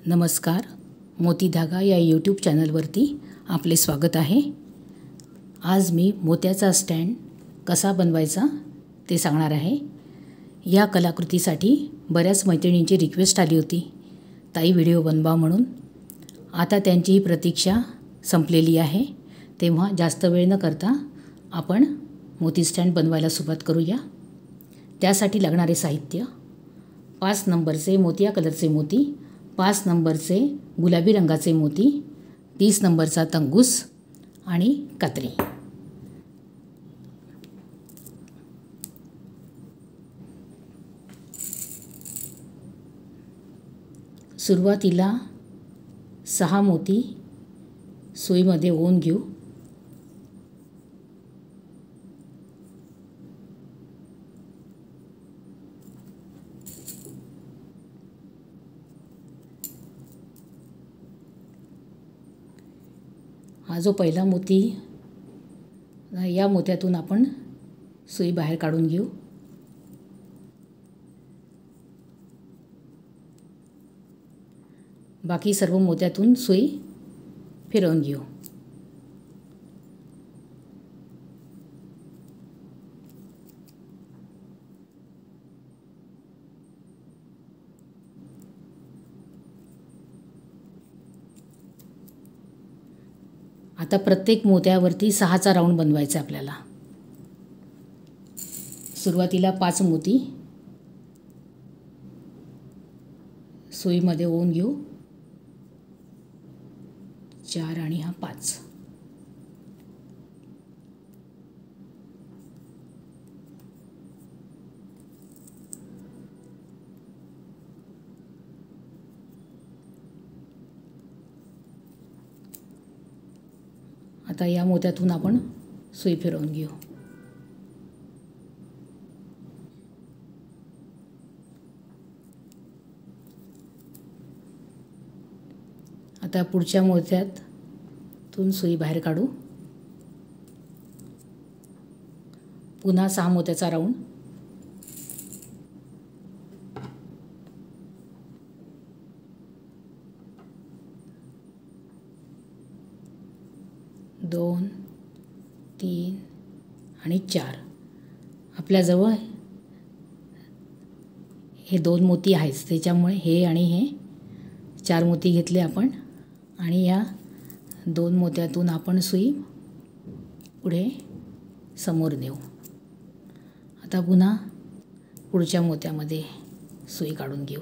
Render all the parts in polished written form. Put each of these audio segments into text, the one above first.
नमस्कार, मोती धागा या यूट्यूब चॅनलवरती आपले स्वागत आहे। आज मी मोत्याचा स्टँड कसा बनवायचा ते सांगणार आहे। या कलाकृतीसाठी बऱ्याच मैत्रिणींची रिक्वेस्ट आली होती, ताई व्हिडिओ बनवा म्हणून। आता त्यांची प्रतीक्षा संपलेली आहे, तेव्हा जास्त वेळ न करता आपण मोती स्टँड बनवायला सुरुवात करूया। त्यासाठी लागणारे साहित्य: 5 नंबरचे मोतिया कलरचे मोती, 5 नंबरचे गुलाबी रंगाचे मोती, 30 नंबरचा तंगूस आणि कात्री। सुरुवातीला 6 मोती सुईमध्ये ओवून घेऊ। हा जो पहिला मोती, या मोत्यातून आपण सुई बाहेर काढून घेऊ। बाकी सर्व मोत्यातून सुई फिरवून घेऊ। आता प्रत्येक मोत्यावरती 6चा राऊंड बनवायचा आपल्याला। सुरुवातीला 5 मोती सुईमध्ये ओवून घेऊ, 4 आणि हा 5। आता या मोत्यातून आपण सुई फिरवून घेऊ। आता पुढच्या मोत्यातून सुई बाहेर काढू। पुन्हा 6 मोत्याचा राऊंड। दोन, 3 आणि 4। आपल्याजवळ हे 2 मोती आहेत, त्याच्यामुळे हे आणि हे 4 मोती घेतले आपण आणि या 2 मोत्यातून आपण सुई पुढे समोर नेऊ। आता पुन्हा पुढच्या मोत्यामध्ये सुई काढून घेऊ।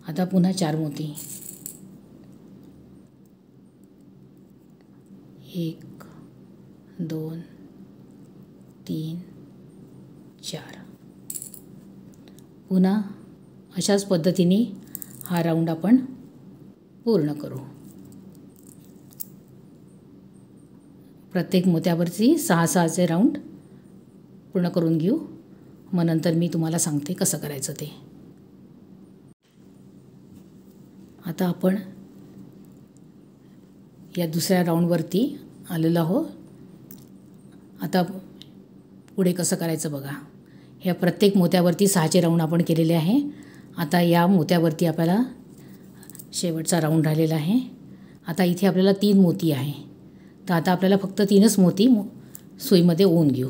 आता पुन्हा 4 मोती, 1 2 3 4। पुन्हा अशाच पद्धतीने हा राऊंड आपण पूर्ण करू। प्रत्येक मोत्यावरती 6चे राऊंड पूर्ण करून घेऊ। मग नंतर मी तुम्हाला सांगते कसं करायचं ते। आता आपण या दुसऱ्या राऊंडवरती आलेलो आहोत। आता पुढे कसं करायचं बघा। ह्या प्रत्येक मोत्यावरती 6चे राऊंड आपण केलेले आहे। आता या मोत्यावरती आपल्याला शेवटचा राऊंड राहिलेला आहे। आता इथे आपल्याला 3 मोती आहे, तर आता आपल्याला फक्त 3च मोती सुईमध्ये ओवून घेऊ।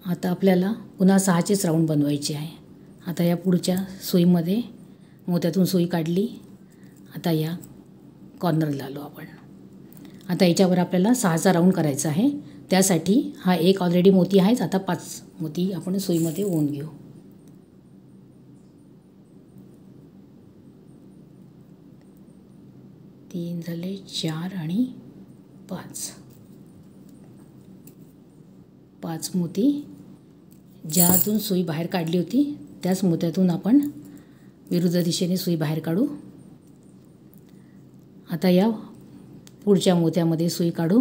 आता आपल्याला पुन्हा 6चेच राऊंड बनवायचे आहे। आता या पुढच्या सुईमध्ये मोत्यातून सुई काढली। आता या कॉर्नरला आलो आपण। आता याच्यावर आपल्याला 6चा राऊंड करायचा आहे। त्यासाठी हा एक ऑलरेडी मोती आहेच, आता 5 मोती आपण सुईमध्ये ओवून घेऊ। तीन झाले, 4 आणि 5। 5 मोती ज्यातून सुई बाहेर काढली होती त्याच मोत्यातून आपण विरुद्ध दिशेने सुई बाहेर काढू आता या पुढच्या मोत्यामध्ये सुई काढू,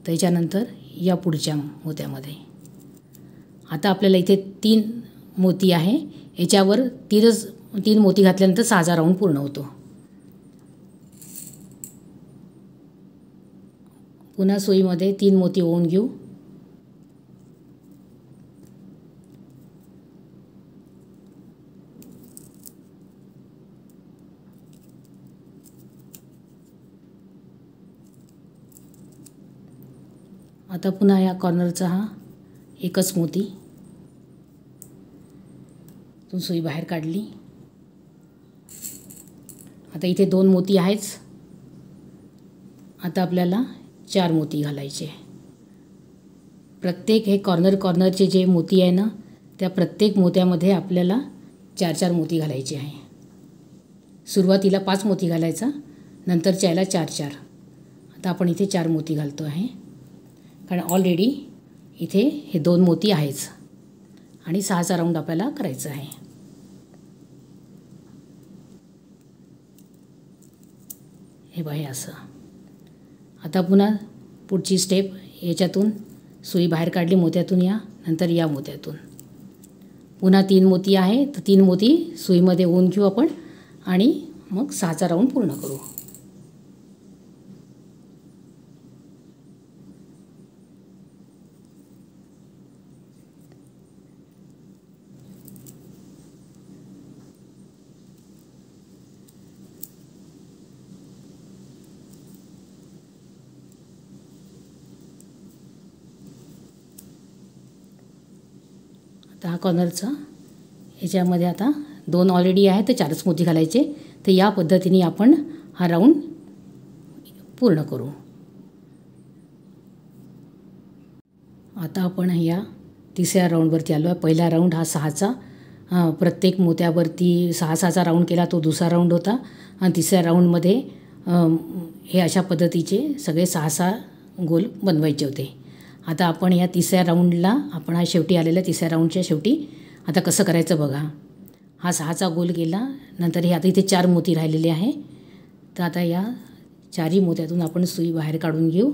त्याच्यानंतर या पुढच्या मोत्यामध्ये. आता आपल्याला इथे 3 मोती आहे, याच्यावर 3 मोती घातल्यानंतर 6चा राऊंड पूर्ण होतो. पुन्हा सुईमध्ये 3 मोती ओवून घेऊ. आता पुन्हा या कॉर्नरचा हा एकच मोती तून सुई बाहेर काढली. आता इथे 2 मोती आहेच. आता आपल्याला 4 मोती घालायचे. प्रत्येक हे कॉर्नरचे जे मोती आहे ना, त्या प्रत्येक मोत्यामध्ये आपल्याला 4-4 मोती घालायचे आहे. सुरुवातीला 5 मोती घालायचा, नंतरच्या याला 4-4. आता आपण इथे 4 मोती घालतो आहे, कारण ऑलरेडी इथे हे 2 मोती आहेच आणि 6चा राऊंड आपल्याला करायचा आहे. हे बघा हे असं. आता पुन्हा पुढची स्टेप, याच्यातून सुई बाहेर काढली मोत्यातून, या नंतर या मोत्यातून पुन्हा 3 मोती आहे, तर 3 मोती सुईमध्ये ओवून घेऊ आपण आणि मग 6चा राऊंड पूर्ण करू. आता हा कॉर्नरचा, याच्यामध्ये आता 2 ऑलरेडी आहे, तर 4च मोती घालायचे. तर या पद्धतीने आपण हा राऊंड पूर्ण करू. आता आपण या 3ऱ्या राऊंडवरती आलो आहे. पहिला राऊंड हा 6चा, प्रत्येक मोत्यावरती 6-6चा राऊंड केला, तो दुसरा राऊंड होता. आणि 3ऱ्या राऊंडमध्ये हे अशा पद्धतीचे सगळे 6-6 गोल बनवायचे होते. आता आपण या 3ऱ्या राऊंडला, आपण हा शेवटी आलेला 3ऱ्या राऊंडच्या शेवटी आता कसं करायचं बघा. हा 6चा गोल गेला, नंतर हे आता इथे 4 मोती राहिलेले आहे. तर आता या 4ही मोत्यातून आपण सुई बाहेर काढून घेऊ.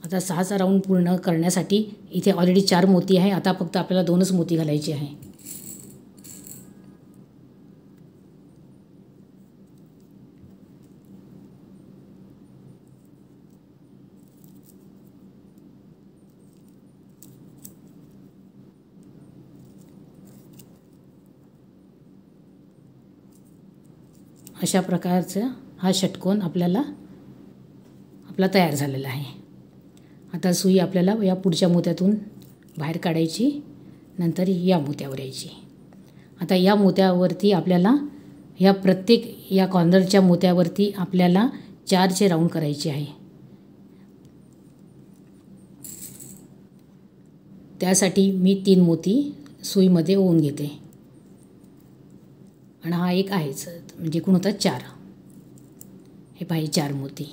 आता 6चा राऊंड पूर्ण करण्यासाठी इथे ऑलरेडी 4 मोती आहे. आता फक्त आपल्याला 2च मोती घालायचे आहे. अशा प्रकारचा हा षटकोन आपला तयार झालेला आहे. आता सुई आपल्याला या पुढच्या मोत्यातून बाहेर काढायची, नंतर या मोत्यावर यायची. आता या मोत्यावरती आपल्याला या प्रत्येक या कॉर्नरच्या मोत्यावरती आपल्याला 4चे राऊंड करायचे आहे. त्यासाठी मी 3 मोती सुईमध्ये ओवून घेते आणि हा एक आहेच, म्हणजे एकूण होतात 4. हे पाहिजे 4 मोती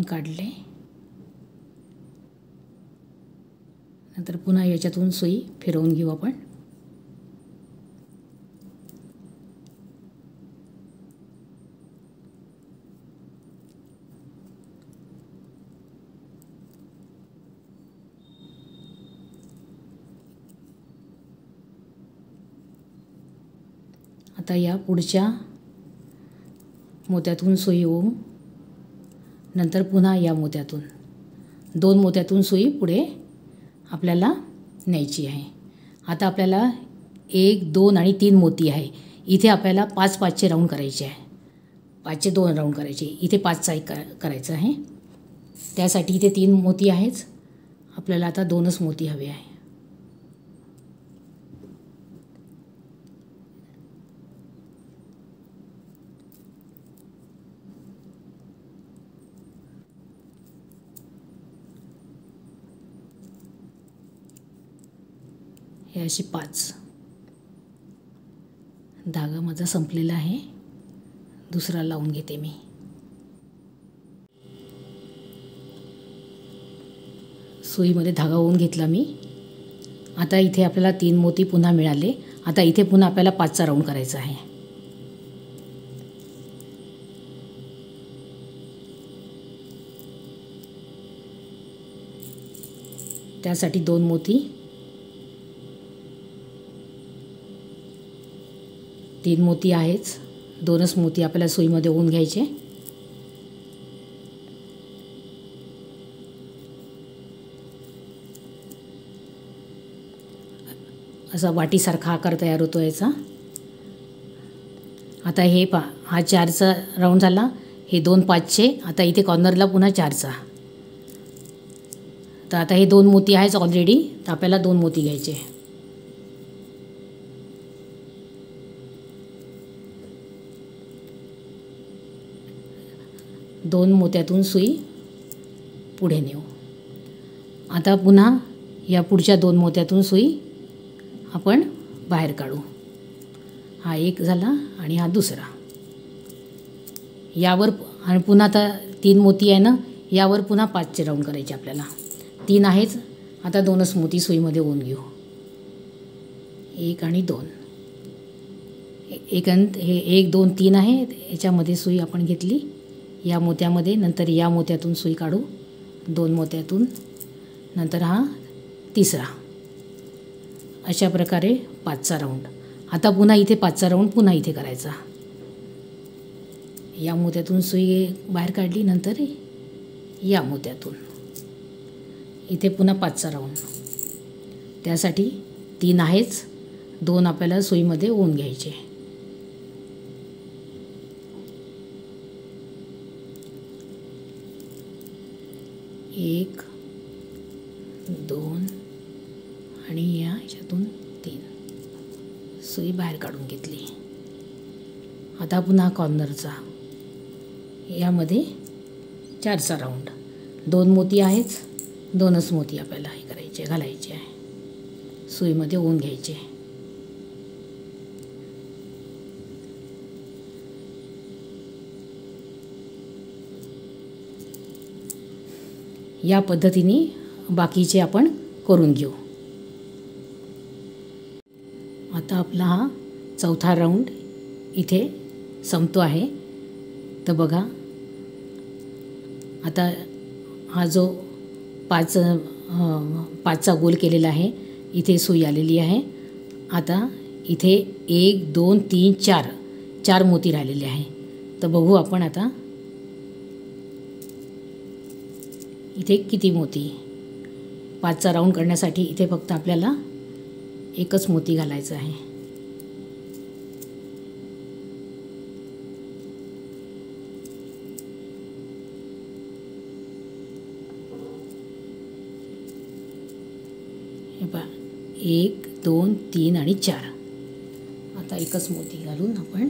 काढले. नंतर पुन्हा याच्यातून सुई फिरवून घेऊ आपण. आता या पुढच्या मोत्यातून सुई ओवून, नंतर पुन्हा या मोत्यातून 2 मोत्यातून सुई पुढे आपल्याला न्यायची आहे. आता आपल्याला 1, 2 आणि 3 मोती आहे. इथे आपल्याला 5-5चे राऊंड करायचे आहे. 5चे 2 राऊंड करायचे. इथे 5चा एक करायचा आहे. त्यासाठी इथे 3 मोती आहेच, आपल्याला आता 2च मोती हवे आहे. हे असे 5. धागा माझा संपलेला आहे, दुसरा लावून घेते मी. सुईमध्ये धागा होऊन घेतला मी। आता इथे आपल्याला 3 मोती पुन्हा मिळाले। आता इथे पुन्हा आपल्याला 5चा राऊंड करायचा आहे। त्यासाठी 2 मोती, 3 मोती आहेच, 2च मोती आपल्याला सुईमध्ये ओवून घ्यायचे। असा वाटीसारखा आकार तयार होतो याचा। आता हे हा 4चा राऊंड झाला, हे 2 5चे। आता इथे कॉर्नरला पुन्हा 4चा। तर आता हे 2 मोती आहेच ऑलरेडी, तर आपल्याला 2 मोती घ्यायचे। दोन मोत्यातून सुई पुढे नेऊ। आता पुन्हा या पुढच्या 2 मोत्यातून सुई आपण बाहेर काढू। हा एक झाला आणि हा दुसरा। यावर आणि पुन्हा आता 3 मोती आहे ना, यावर पुन्हा 5चे राऊंड करायचे आपल्याला। 3 आहेच, आता 2च मोती सुईमध्ये ओवून घेऊ। 1 आणि 2, हे 1 2 3 आहे। याच्यामध्ये सुई आपण घेतली या मोत्यामध्ये, नंतर या मोत्यातून सुई काढू 2 मोत्यातून, नंतर हा तिसरा। अशा प्रकारे 5चा राऊंड। आता पुन्हा इथे 5चा राऊंड पुन्हा इथे करायचा। या मोत्यातून सुई बाहेर काढली, नंतर या मोत्यातून इथे पुन्हा 5चा राऊंड। त्यासाठी 3 आहेच, 2 आपल्याला सुईमध्ये ओवून घ्यायचे। एक 2 आणि या ह्याच्यातून 3 सुई बाहेर काढून घेतली। आता पुन्हा कॉर्नरचा, यामध्ये 4चा राऊंड। 2 मोती आहेच, 2च मोती आपल्याला हे करायचे, घालायचे आहे, सुईमध्ये ओवून घ्यायचे। या पद्धतीने बाकीचे आपण करून घेऊ। आता आपला हा 4था राऊंड इथे संपतो आहे। तर बघा, आता हा जो 5चा गोल केलेला आहे, इथे सुई आलेली आहे। आता इथे 1 2 3 4 मोती राहिलेले आहे। तर बघू आपण आता इथे किती मोती। 5चा राऊंड करण्यासाठी इथे फक्त आपल्याला 1च मोती घालायचा आहे। हे पहा, 1 2 3 आणि 4। आता 1च मोती घालून आपण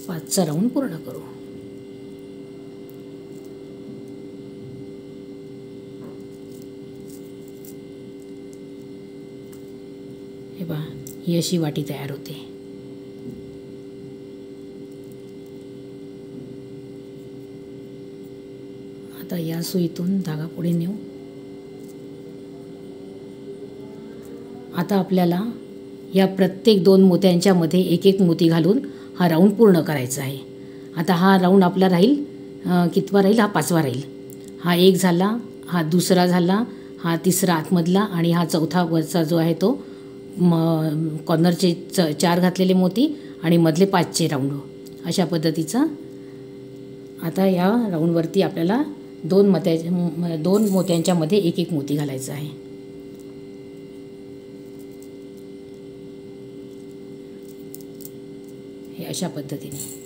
पाचचा राऊंड पूर्ण करू। हे पहा, ही अशी वाटी तयार होते। आता या सुईतून धागा पुढे नेऊ। आता आपल्याला या प्रत्येक 2 मोत्यांच्या मध्ये 1 मोती घालून हा राऊंड पूर्ण करायचा आहे। आता हा राऊंड आपला राहील, कितवा राहील? हा 5वा राहील। हा 1 झाला, हा दुसरा झाला, हा तिसरा आतमधला आणि हा 4था वरचा जो आहे तो कॉर्नरचे 4 घातलेले मोती आणि मधले 5चे राऊंड, अशा पद्धतीचा। आता या राऊंडवरती आपल्याला 2 मोत्यांच्या मध्ये 1 मोती घालायचा आहे। हे अशा पद्धतीने।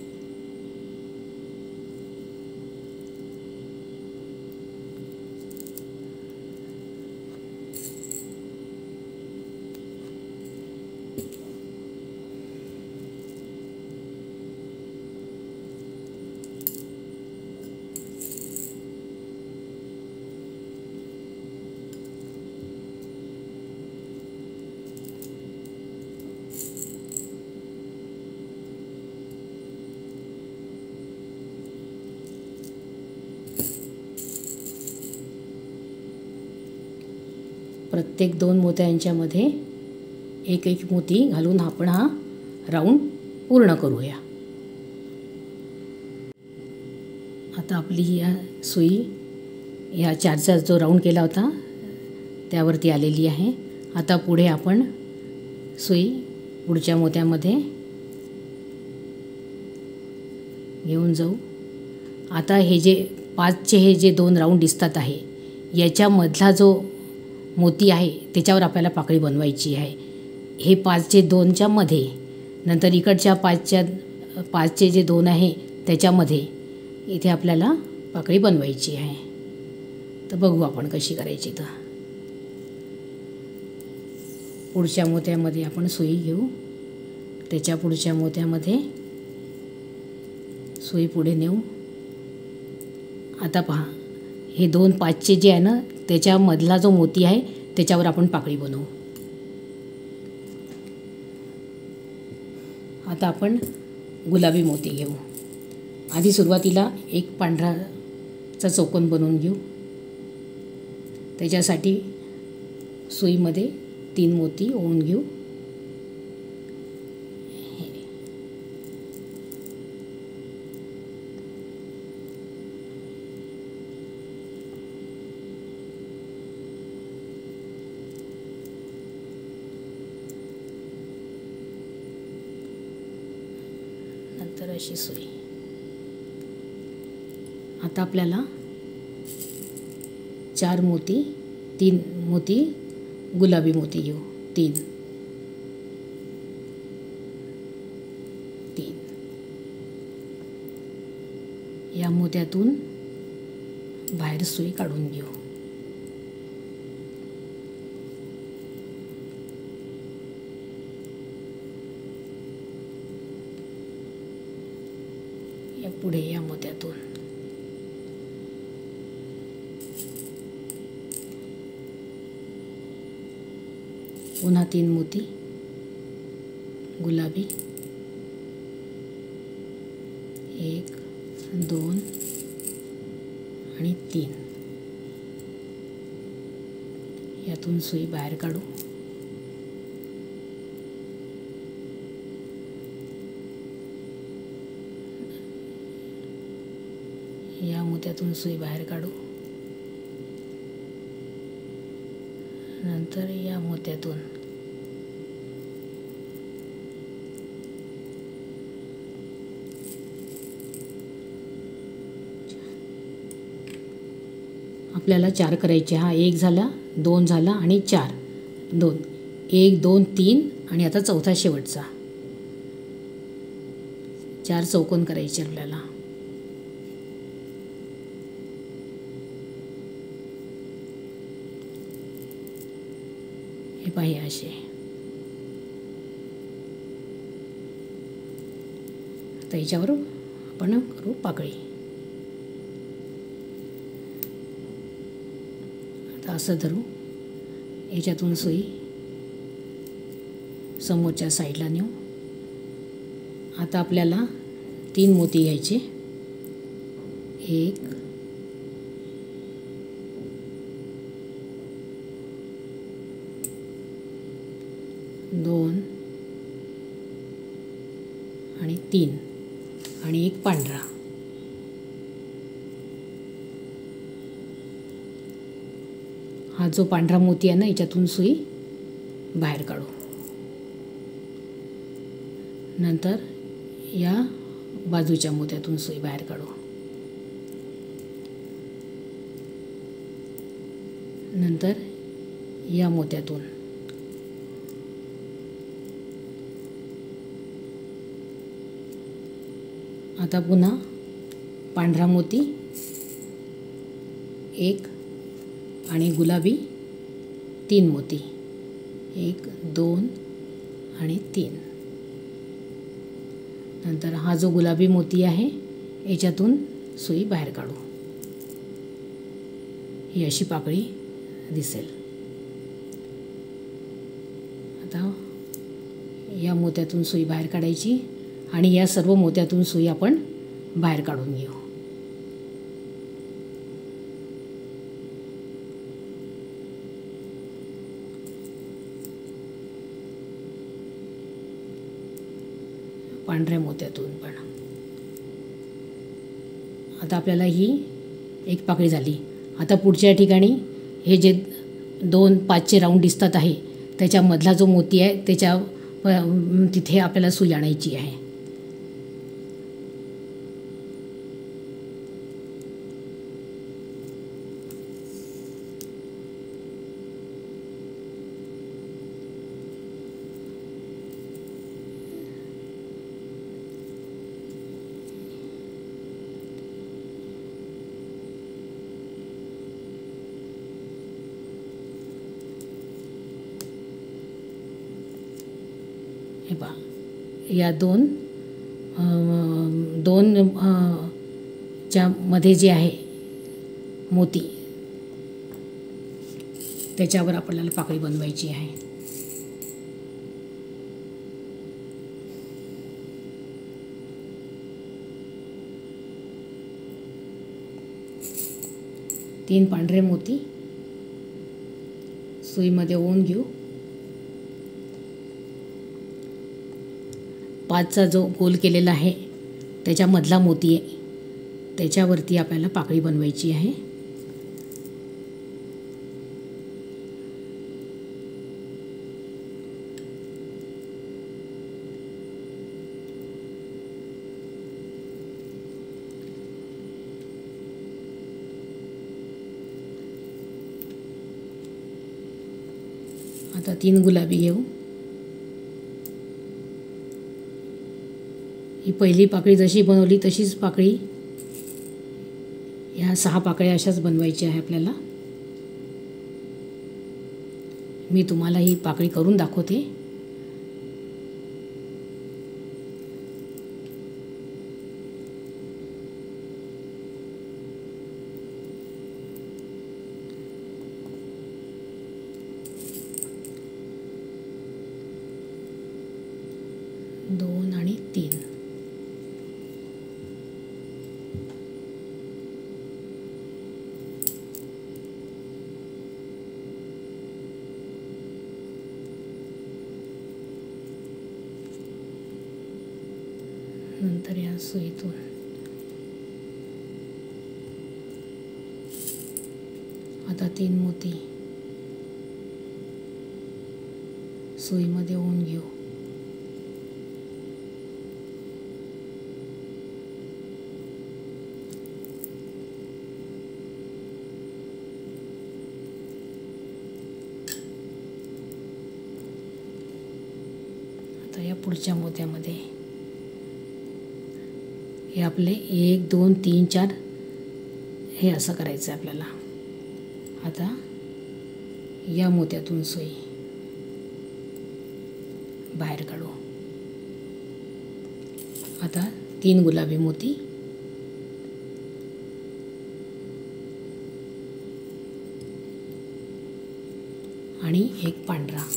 प्रत्येक 2 मोत्यांच्यामध्ये एक एक मोती घालून आपण हा राऊंड पूर्ण करूया. आता आपली या सुई या 4चा जो राऊंड केला होता त्यावरती आलेली आहे. आता पुढे आपण सुई पुढच्या मोत्यामध्ये घेऊन जाऊ. आता हे जे 5चे हे जे 2 राऊंड दिसतात आहे याच्यामधला जो मोती आहे त्याच्यावर आपल्याला पाकळी बनवायची आहे. हे 5चे 2च्या मध्ये, नंतर इकडच्या 5चे जे 2 आहे त्याच्यामध्ये इथे आपल्याला पाकळी बनवायची आहे. तर बघू आपण कशी करायची. तर पुढच्या मोत्यामध्ये आपण सुई घेऊ, त्याच्या पुढच्या मोत्यामध्ये सुई पुढे नेऊ. आता पहा हे 2 5चे जे आहे ना त्याच्यामधला जो मोती आहे त्याच्यावर आपण पाकळी बनवू. आता आपण गुलाबी मोती घेऊ. आधी सुरुवातीला एक पांढराचा चौकोन बनवून घेऊ. त्याच्यासाठी सुईमध्ये 3 मोती ओवून घेऊ. नंतर अशी सुई. आता आपल्याला 4 मोती 3 मोती गुलाबी मोती घेऊ. 3 या मोत्यातून बाहेर सुई काढून घेऊ. या पुढे या मोत्यातून पुन्हा 3 मोती गुलाबी. 1 2 आणि 3. यातून सुई बाहेर काढू. या मोत्यातून सुई बाहेर काढू. नंतर या मोत्यातून आपल्याला 4 करायचे. हा 1 झाला, 2 झाला आणि 4. 2 1 2 3 आणि आता चौथा शेवटचा. 4 चौकोन करायचे आपल्याला. हे पाहिजे असे. आता याच्यावर आपण करू पाकळी. आता असं धरू. याच्यातून सुई समोरच्या साईडला नेऊ. आता आपल्याला 3 मोती घ्यायचे. 1 2 आणि 3 आणि एक पांढरा. हा जो पांढरा मोती आहे ना याच्यातून सुई बाहेर काढू. नंतर या बाजूच्या मोत्यातून सुई बाहेर काढू. नंतर या मोत्यातून आता पुन्हा पांढरा मोती 1 आणि गुलाबी 3 मोती. 1 2 आणि 3. नंतर हा जो गुलाबी मोती आहे याच्यातून सुई बाहेर काढू. ही अशी पाकळी दिसेल. आता या मोत्यातून सुई बाहेर काढायची आणि या सर्व मोत्यातून सुई आपण बाहेर काढून घेऊ. पांढऱ्या मोत्यातून पण. आता आपल्याला ही एक पाकळी झाली. आता पुढच्या ठिकाणी हे जे 2 5चे राऊंड दिसतात आहे त्याच्यामधला जो मोती आहे त्याच्या तिथे आपल्याला सुई आणायची आहे. हे पहा, या दोन च्या मध्ये जे आहे मोती त्याच्यावर आपल्याला पाकळी बनवायची आहे. तीन पांढरे मोती सुईमध्ये ओवून घेऊ. 5चा जो गोल केलेला आहे त्याच्यामधला मोती आहे त्याच्यावरती आपल्याला पाकळी बनवायची आहे. आता 3 गुलाबी घेऊ. ही पहिली पाकळी जशी बनवली तशीच पाकळी ह्या 6 पाकळ्या अशाच बनवायच्या आहे आपल्याला. मी तुम्हाला ही पाकळी करून दाखवते. दोन आणि 3. नंतर या सुईतून आता 3 मोती सुईमध्ये ओवून घेऊ. आता या पुढच्या मोत्यामध्ये हे आपले 1 2 3 4 हे असं करायचं आहे आपल्याला. आता या मोत्यातून सुई बाहेर काढू. आता 3 गुलाबी मोती आणि 1 पांढरा.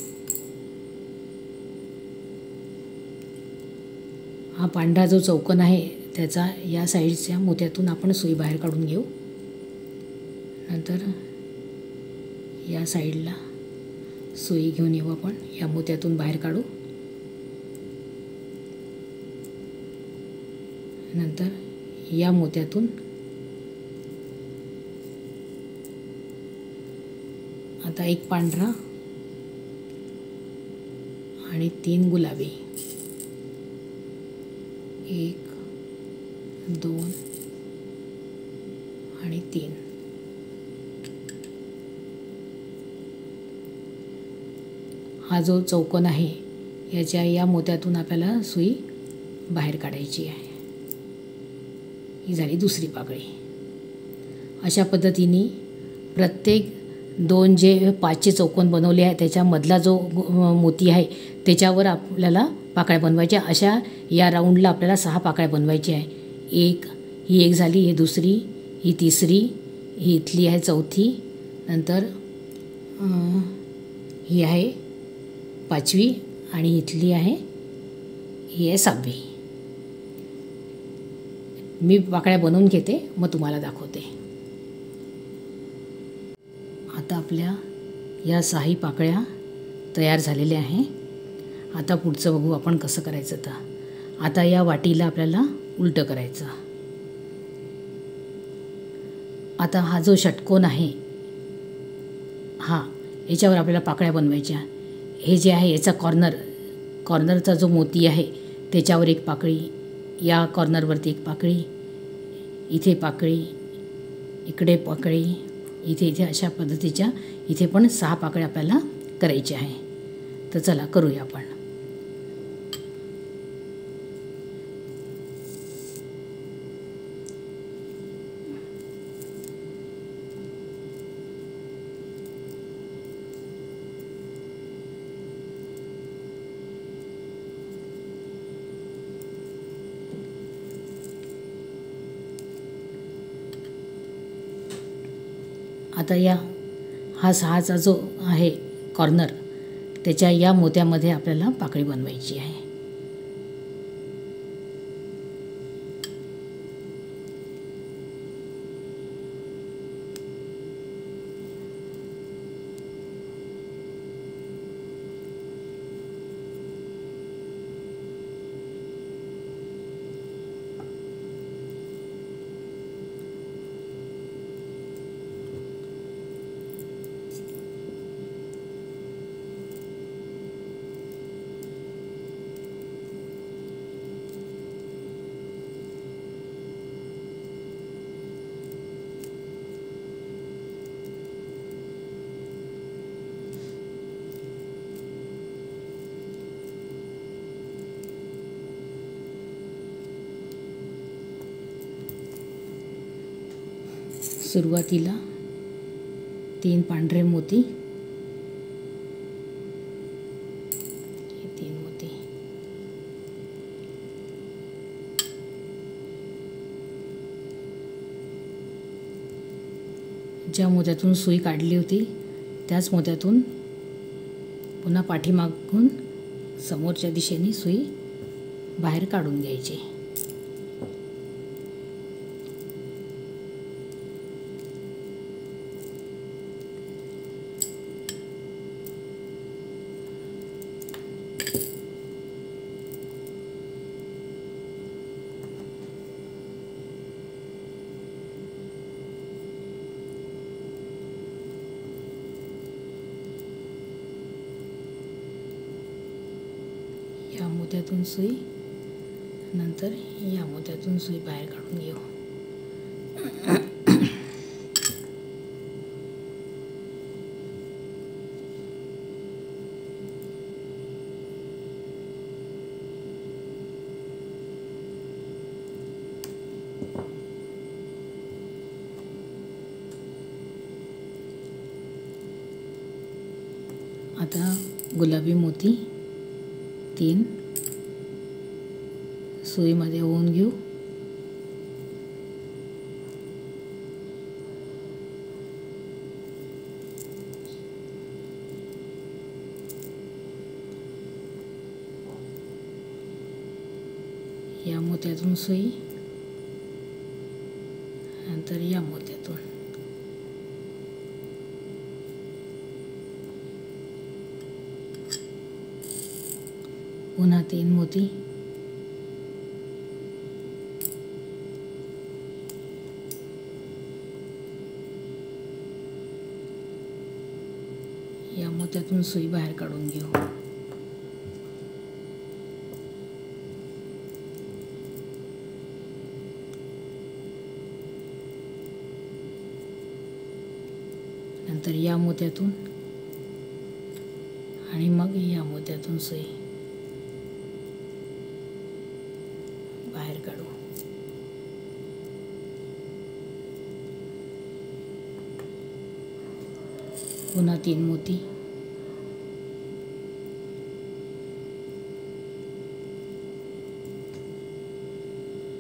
हा पांढरा जो चौकोन आहे त्याचा या साईडच्या मोत्यातून आपण सुई बाहेर काढून घेऊ. नंतर या साईडला सुई घेऊन येऊ आपण. या मोत्यातून बाहेर काढू. नंतर या मोत्यातून आता 1 पांढरा आणि 3 गुलाबी. 1 2 आणि 3. हा जो चौकोन आहे याच्या या मोत्यातून आपल्याला सुई बाहेर काढायची आहे. ही झाली दुसरी पाकळी. अशा पद्धतीने प्रत्येक 2 जे 5चे चौकोन बनवले आहे त्याच्यामधला जो मोती आहे त्याच्यावर आपल्याला पाकळ्या बनवायच्या. अशा या राऊंडला आपल्याला 6 पाकळ्या बनवायच्या आहे. ही एक झाली, ही दुसरी, ही तिसरी, ही इथली आहे चौथी, नंतर ही आहे 5वी आणि इथली आहे ही आहे 6वी. मी पाकळ्या बनवून घेते मग तुम्हाला दाखवते. आता आपल्या या 6 पाकळ्या तयार झालेल्या आहे. आता पुढचं बघू आपण कसं करायचं. तर आता या वाटीला आपल्याला उलटं करायचं. आता हा जो षटकोन आहे याच्यावर आपल्याला पाकळ्या बनवायच्या. हे जे आहे याचा कॉर्नरचा जो मोती आहे त्याच्यावर एक पाकळी, या कॉर्नरवरती एक पाकळी, इथे पाकळी, इकडे पाकळी, इथे अशा पद्धतीच्या इथे पण 6 पाकळ्या आपल्याला करायच्या आहे. तर चला करूया आपण. आता हा 6चा जो आहे कॉर्नर, त्याच्या या मोत्यामध्ये आपल्याला पाकळी बनवायची आहे. सुरुवातीला 3 पांढरे मोती, हे 3 मोती, ज्या मोत्यातून सुई काढली होती त्याच मोत्यातून पुन्हा पाठीमागून समोरच्या दिशेने सुई बाहेर काढून घ्यायची. या मोत्यातून सुई, नंतर या मोत्यातून सुई बाहेर काढून घेऊ. आता गुलाबी मोती 3 सुईमध्ये ओवून घेऊ. या मोत्यातून सुई, नंतर या मोत्यातून. पुन्हा 3 मोती, या मोत्यातून सुई बाहेर काढून घेऊ. नंतर या मोत्यातून आणि मग या मोत्यातून सुई बाहेर काढू. पुन्हा 3 मोती,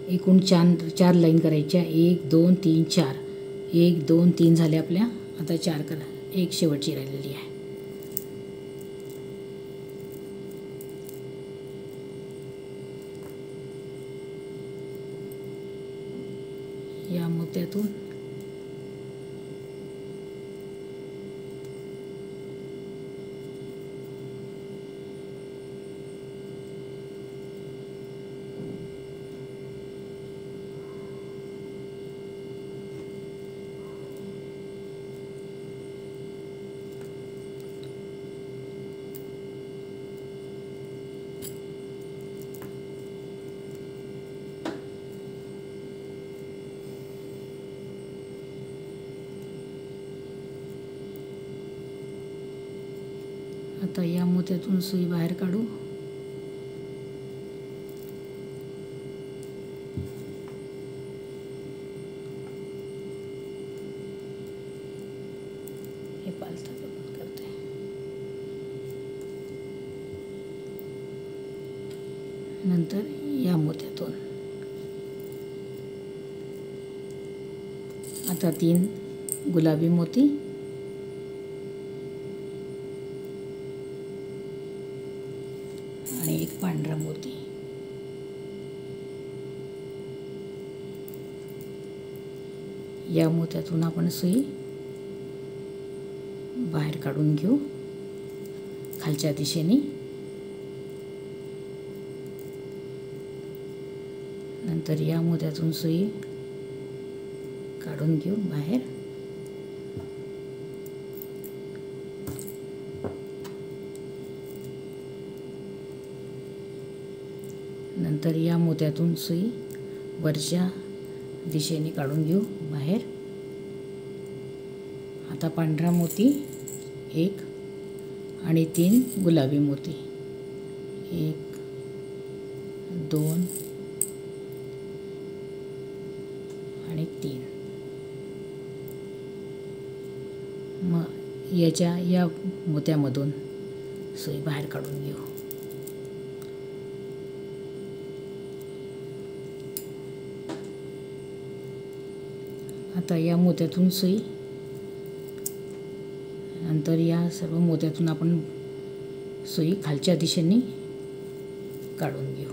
एकूण 4 लाईन करायच्या. 1 2 3 4, 1 2 3 झाले आपल्या. आता 4 करा, एक शेवटची राहिलेली आहे. या मोत्यातून आता या मोत्यातून सुई बाहेर काढू. हे पालथं बंद करते. नंतर या मोत्यातून आता 3 गुलाबी मोती आणि 1 पांढरा मोती. या मोत्यातून आपण सुई बाहेर काढून घेऊ खालच्या दिशेने. नंतर या मोत्यातून सुई काढून घेऊ बाहेर. नंतर या मोत्यातून सुई वरच्या दिशेने काढून घेऊ बाहेर. आता पांढरा मोती 1 आणि 3 गुलाबी मोती 1 2 आणि 3. मग या मोत्यामधून सुई बाहेर काढून घेऊ. आता या मोत्यातून सुई, नंतर या सर्व मोत्यातून आपण सुई खालच्या दिशेने काढून घेऊ.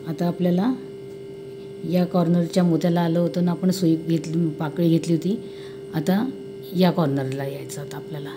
आता आपल्याला या कॉर्नरच्या मोत्याला आलं होतं ना, आपण सुई घेतली, पाकळी घेतली होती. आता या कॉर्नरला यायचं आता आपल्याला.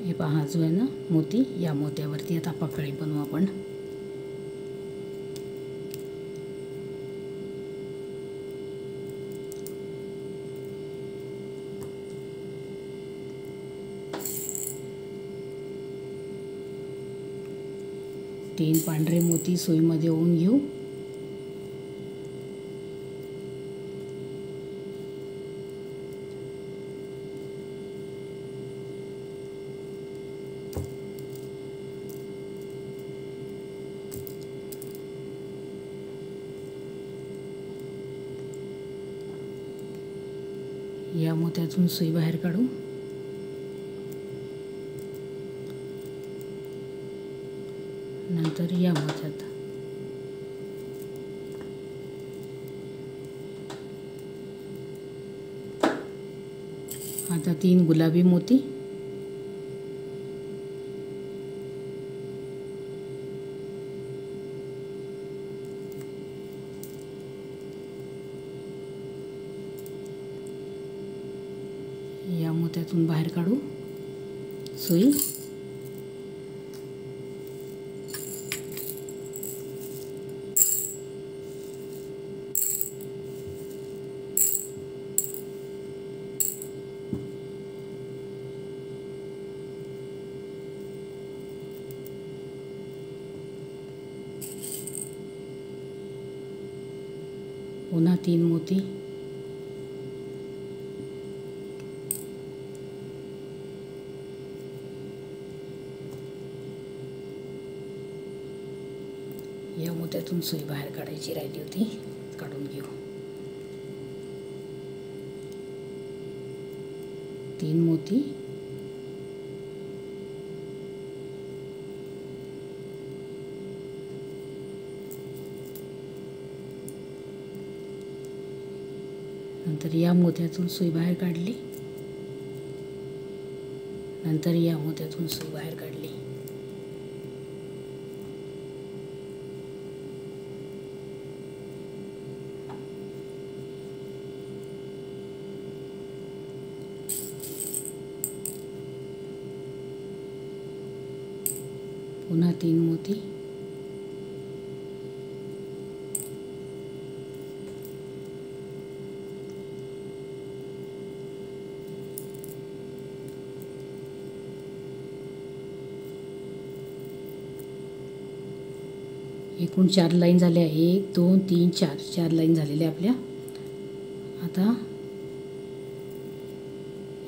हे पहा, जो आहे ना मोती, या मोत्यावरती आता पाकळी बनवू आपण. तीन पांढरे मोती सुईमध्ये ओवून घेऊ. या मोत्यातून सुई बाहेर काढू. नंतर या मोत्यात आता 3 गुलाबी मोती. या मोत्यातून बाहेर काढू सुई. पुन्हा 3 मोती, या मोत्यातून सुई बाहेर काढायची राहिली होती, काढून घेऊ. 3 मोती, नंतर या मोत्यातून सुई बाहेर काढली, नंतर या मोत्यातून सुई बाहेर काढली. पुन्हा 3 मोती, एकूण 4 लाईन झाल्या. 1 2 3 4 4 लाईन झालेल्या आपल्या. आता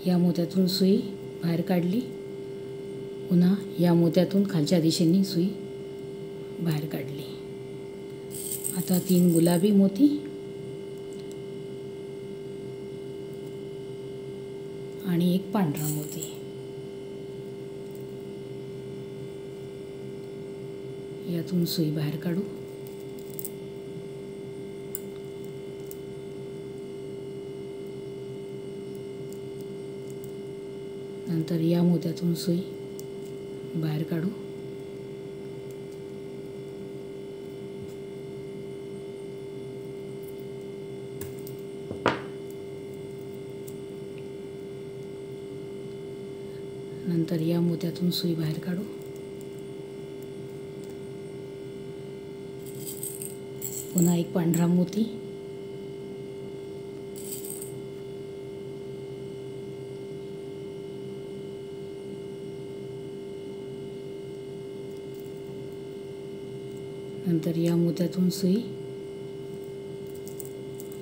या मोत्यातून सुई बाहेर काढली, पुन्हा या मोत्यातून खालच्या दिशेने सुई बाहेर काढली. आता 3 गुलाबी मोती आणि 1 पांढरा मोती. यातून सुई बाहेर काढू. नंतर या मोत्यातून सुई बाहेर काढू. नंतर या मोत्यातून सुई बाहेर काढू. पुन्हा 1 पांढरा मोती, नंतर या मोत्यातून सुई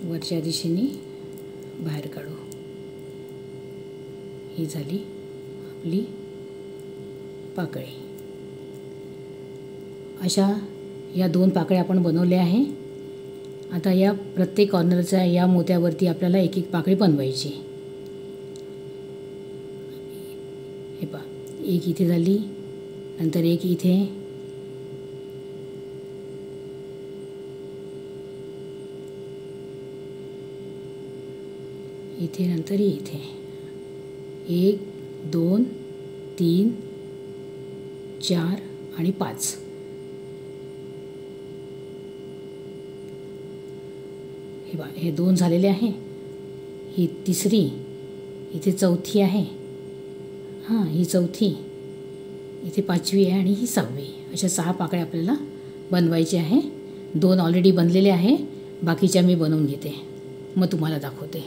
वरच्या दिशेने बाहेर काढू. ही झाली आपली पाकळी. अशा या 2 पाकळ्या आपण बनवल्या आहे. आता या प्रत्येक कॉर्नरच्या या मोत्यावरती आपल्याला एक एक पाकळी बनवायची. हे पहा, एक इथे झाली, नंतर एक इथे, इथे, नंतर इथे. 1 2 3 4 आणि 5. हे बघा, हे 2 झालेले आहे. ही तिसरी, इथे चौथी आहे, हां ही चौथी, इथे 5वी आहे आणि ही 6वी. अशा 6 पाकळ्या आपल्याला बनवायच्या आहे. 2 ऑलरेडी बनलेले आहे, बाकीच्या मी बनवून घेते, मग तुम्हाला दाखवते.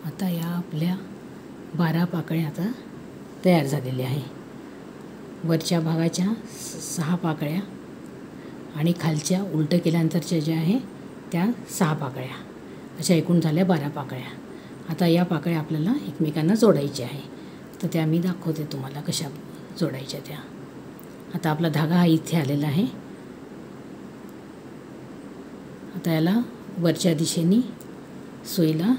आता या आपल्या 12 पाकळ्या आता तयार झालेल्या आहे. वरच्या भागाच्या 6 पाकळ्या आणि खालच्या उलटं केल्यानंतरच्या ज्या आहे त्या 6 पाकळ्या, अशा एकूण झाल्या 12 पाकळ्या. आता या पाकळ्या आपल्याला एकमेकांना जोडायच्या आहे, तर त्या मी दाखवते तुम्हाला कशा जोडायच्या त्या. आता आपला धागा हा इथे आलेला आहे. आता याला वरच्या दिशेने सुईला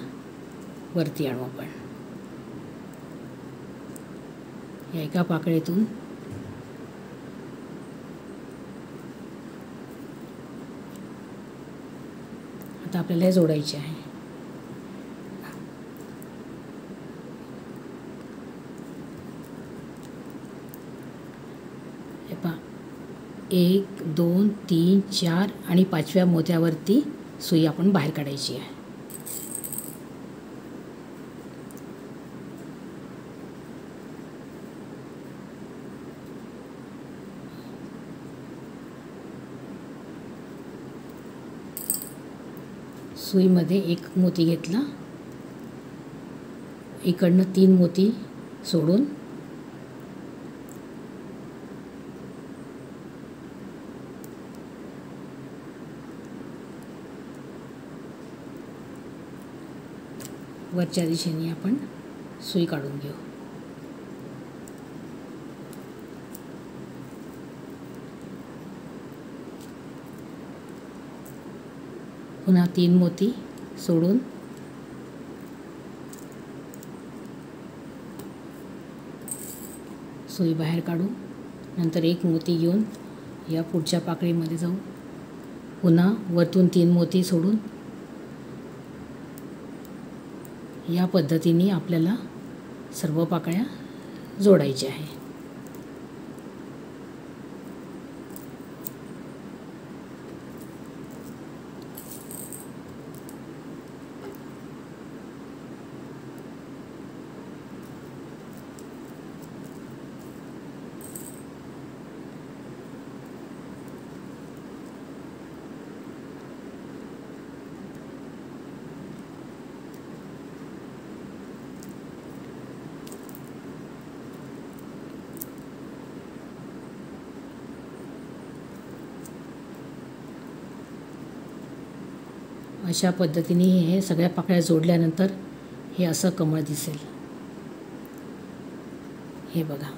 वरती आणू आपण. या एका पाकळीतून आता आपल्याला हे जोडायचे आहे. हे पहा, 1 2 3 4 आणि 5व्या मोत्यावरती सुई आपण बाहेर काढायची आहे. सुईमध्ये 1 मोती घेतला, इकडनं 3 मोती सोडून वरच्या दिशेने आपण सुई काढून घेऊ. पुन्हा 3 मोती सोडून सुई बाहेर काढू. नंतर 1 मोती घेऊन या पुढच्या पाकळीमध्ये जाऊ. पुन्हा वरतून 3 मोती सोडून या पद्धतीने आपल्याला सर्व पाकळ्या जोडायच्या आहे. अशा पद्धतीने हे सगळ्या पाकळ्या जोडल्यानंतर हे असं कमळ दिसेल. हे बघा.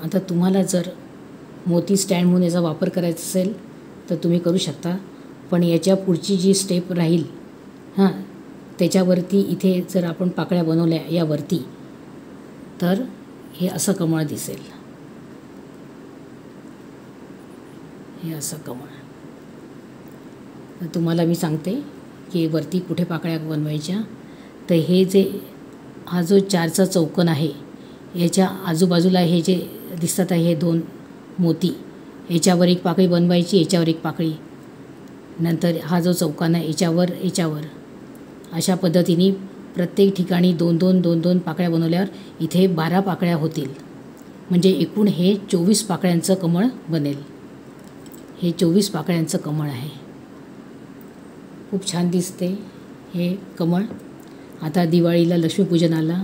आता तुम्हाला जर मोती स्टँड म्हणून याचा वापर करायचा असेल तर तुम्ही करू शकता. पण याच्या पुढची जी स्टेप राहील त्याच्यावरती इथे जर आपण पाकळ्या बनवल्या यावरती तर हे असं कमळ दिसेल. हे असं कमळ. तर तुम्हाला मी सांगते की वरती कुठे पाकळ्या बनवायच्या. तर हे जे हा जो 4चा चौकोन आहे याच्या आजूबाजूला हे जे दिसतात आहे हे 2 मोती, याच्यावर एक पाकळी बनवायची, याच्यावर एक पाकळी, नंतर हा जो चौकोन आहे याच्यावर अशा पद्धतीने प्रत्येक ठिकाणी 2-2 पाकळ्या बनवल्यावर इथे 12 पाकळ्या होतील. म्हणजे एकूण हे 24 पाकळ्यांचं कमळ बनेल. हे 24 पाकळ्यांचं कमळ आहे. खूप छान दिसते हे कमळ. आता दिवाळीला लक्ष्मीपूजनाला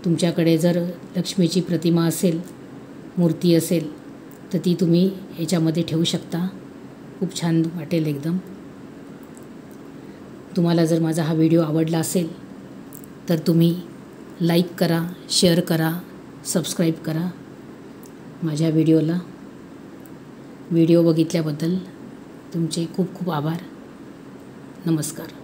तुमच्याकडे जर लक्ष्मीची प्रतिमा असेल, मूर्ती असेल तर ती तुम्ही याच्यामध्ये ठेवू शकता. खूप छान वाटेल एकदम. तुम्हाला जर माझा हा व्हिडिओ आवडला असेल तर तुम्ही लाईक करा, शेअर करा, सबस्क्राईब करा माझ्या व्हिडिओला. व्हिडिओ बघितल्याबद्दल तुमचे खूप खूप आभार. नमस्कार.